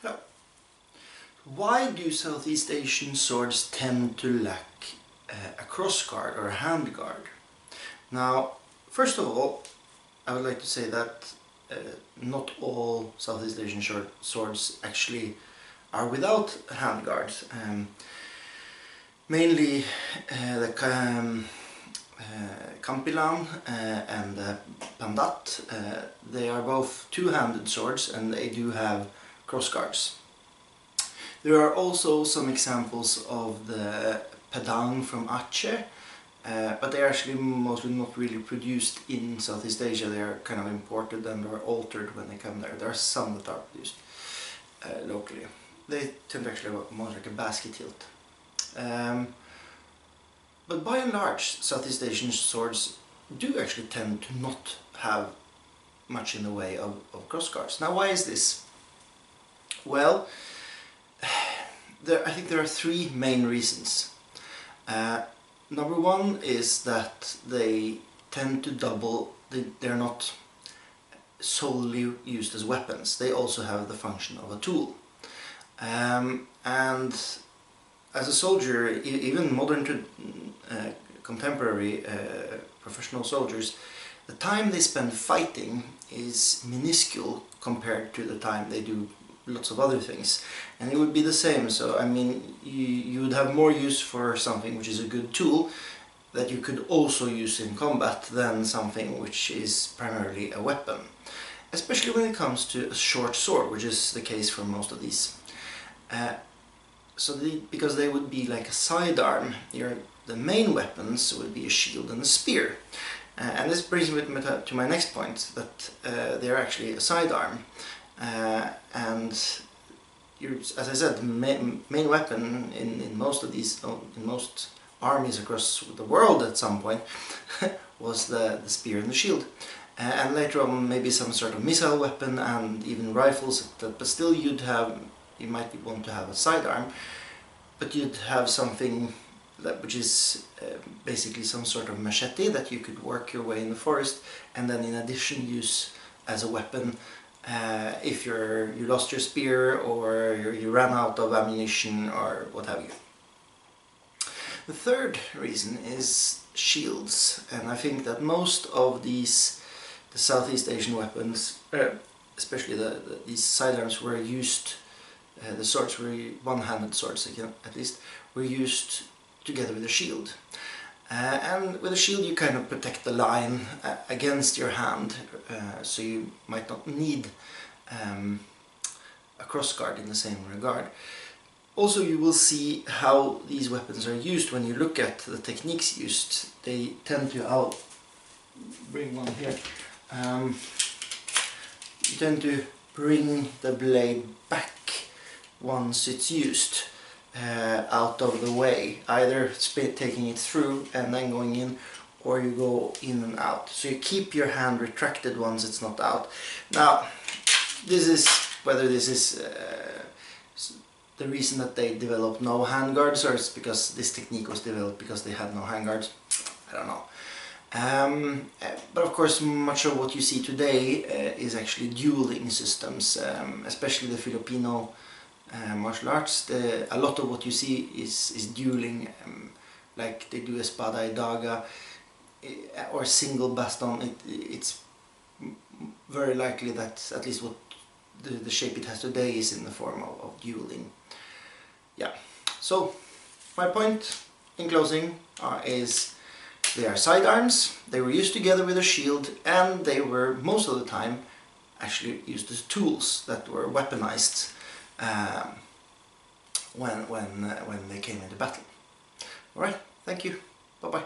Hello. Why do Southeast Asian swords tend to lack a crossguard or a handguard? Now, first of all, I would like to say that not all Southeast Asian swords actually are without handguards. Mainly the kampilan and the pandat, they are both two-handed swords and they do have crossguards. There are also some examples of the Pendang from Aceh, but they are actually mostly not really produced in Southeast Asia. They are kind of imported and are altered when they come there. There are some that are produced locally. They tend to actually look more like a baskethilt. But by and large, Southeast Asian swords do actually tend to not have much in the way of crossguards. Now, why is this? Well, I think there are three main reasons. Number one is that they tend to double, they're not solely used as weapons, they also have the function of a tool. And as a soldier, even modern contemporary professional soldiers, the time they spend fighting is minuscule compared to the time they do lots of other things, and it would be the same. So I mean, you would have more use for something which is a good tool that you could also use in combat than something which is primarily a weapon, especially when it comes to a short sword, which is the case for most of these. Because they would be like a sidearm, the main weapons would be a shield and a spear. And this brings me to my next point, that they're actually a sidearm. And as I said, the main weapon in most of these, in most armies across the world at some point, was the spear and the shield. And later on maybe some sort of missile weapon and even rifles, but still you might want to have a sidearm, but you'd have something which is basically some sort of machete that you could work your way in the forest and then in addition use as a weapon if you lost your spear or you ran out of ammunition or what have you. The third reason is shields, and I think that most of the Southeast Asian weapons, especially these sidearms, were used. The swords were one-handed swords, at least, were used together with a shield. And with a shield you kind of protect the line against your hand, so you might not need a crossguard in the same regard. Also, you will see how these weapons are used when you look at the techniques used. They tend to, I'll bring one here, you tend to bring the blade back once it's used, out of the way, either taking it through and then going in, or you go in and out. So you keep your hand retracted once it's not out. Now, whether this is the reason that they developed no handguards, or it's because this technique was developed because they had no handguards, I don't know. But of course much of what you see today is actually dueling systems, especially the Filipino martial arts. A lot of what you see is dueling, like they do espada y daga or single baston. It's very likely that at least what the shape it has today is in the form of dueling. Yeah, so my point in closing is they are sidearms, they were used together with a shield, and they were most of the time actually used as tools that were weaponized when they came into battle. Alright, thank you, bye bye.